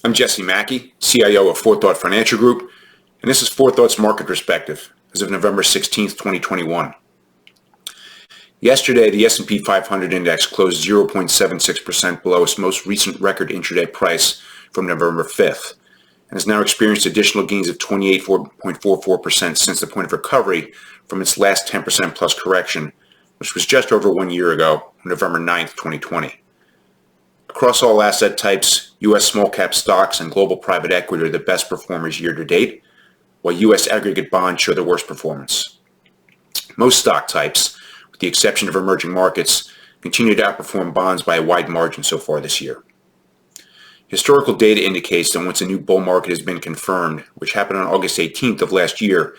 I'm Jesse Mackey, CIO of 4Thought Financial Group, and this is 4Thought's Market Perspective as of November 16th, 2021. Yesterday, the S&P 500 index closed 0.76% below its most recent record intraday price from November 5th, and has now experienced additional gains of 28.44% since the point of recovery from its last 10% plus correction, which was just over 1 year ago, November 9th, 2020. Across all asset types, U.S. small-cap stocks and global private equity are the best performers year-to-date, while U.S. aggregate bonds show the worst performance. Most stock types, with the exception of emerging markets, continue to outperform bonds by a wide margin so far this year. Historical data indicates that once a new bull market has been confirmed, which happened on August 18th of last year,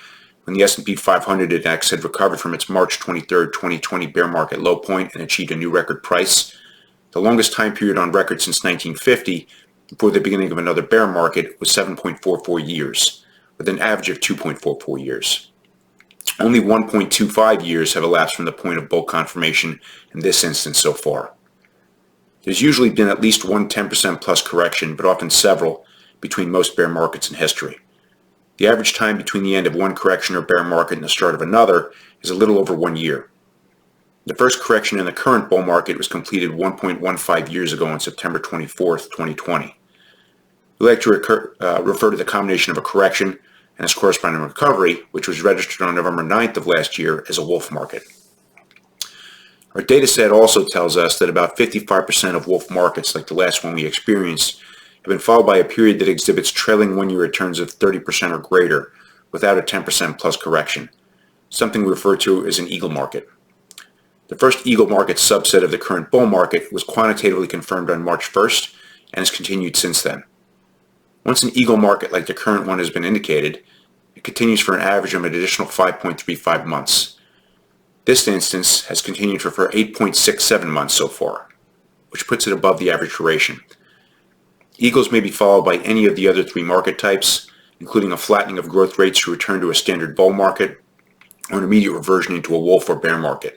when the S&P 500 index had recovered from its March 23rd, 2020 bear market low point and achieved a new record price, the longest time period on record since 1950, before the beginning of another bear market, was 7.44 years, with an average of 2.44 years. Only 1.25 years have elapsed from the point of bull confirmation in this instance so far. There's usually been at least one 10% plus correction, but often several, between most bear markets in history. The average time between the end of one correction or bear market and the start of another is a little over 1 year. The first correction in the current bull market was completed 1.15 years ago on September 24th, 2020. We like to refer to the combination of a correction and its corresponding recovery, which was registered on November 9th of last year, as a wolf market. Our data set also tells us that about 55% of wolf markets, like the last one we experienced, have been followed by a period that exhibits trailing one-year returns of 30% or greater without a 10% plus correction, something we refer to as an eagle market. The first eagle market subset of the current bull market was quantitatively confirmed on March 1st and has continued since then. Once an eagle market like the current one has been indicated, it continues for an average of an additional 5.35 months. This instance has continued for 8.67 months so far, which puts it above the average duration. Eagles may be followed by any of the other three market types, including a flattening of growth rates to return to a standard bull market, or an immediate reversion into a wolf or bear market.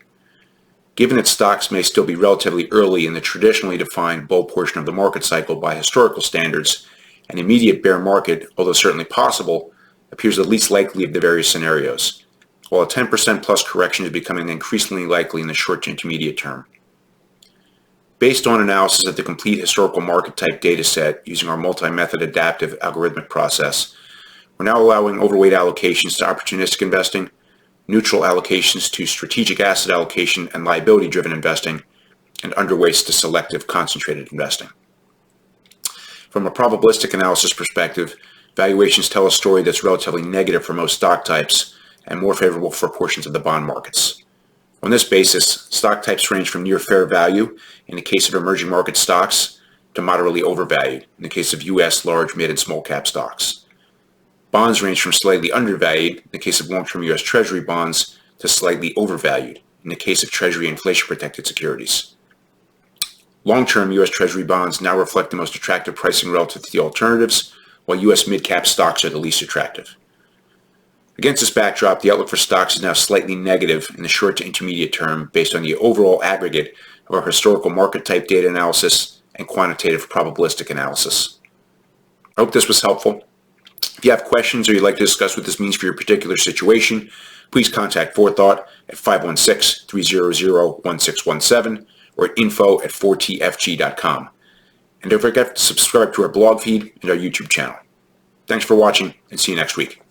Given that stocks may still be relatively early in the traditionally defined bull portion of the market cycle by historical standards, an immediate bear market, although certainly possible, appears the least likely of the various scenarios, while a 10% plus correction is becoming increasingly likely in the short to intermediate term. Based on analysis of the complete historical market type data set using our multi-method adaptive algorithmic process, we're now allowing overweight allocations to opportunistic investing, neutral allocations to strategic asset allocation and liability-driven investing, and underweights to selective concentrated investing. From a probabilistic analysis perspective, valuations tell a story that's relatively negative for most stock types and more favorable for portions of the bond markets. On this basis, stock types range from near fair value in the case of emerging market stocks to moderately overvalued in the case of U.S. large, mid, and small cap stocks. Bonds range from slightly undervalued in the case of long-term U.S. Treasury bonds to slightly overvalued in the case of Treasury inflation-protected securities. Long-term U.S. Treasury bonds now reflect the most attractive pricing relative to the alternatives, while U.S. mid-cap stocks are the least attractive. Against this backdrop, the outlook for stocks is now slightly negative in the short to intermediate term based on the overall aggregate of our historical market type data analysis and quantitative probabilistic analysis. I hope this was helpful. If you have questions or you'd like to discuss what this means for your particular situation, please contact 4Thought at 516-300-1617 or at info@4tfg.com. And don't forget to subscribe to our blog feed and our YouTube channel. Thanks for watching, and see you next week.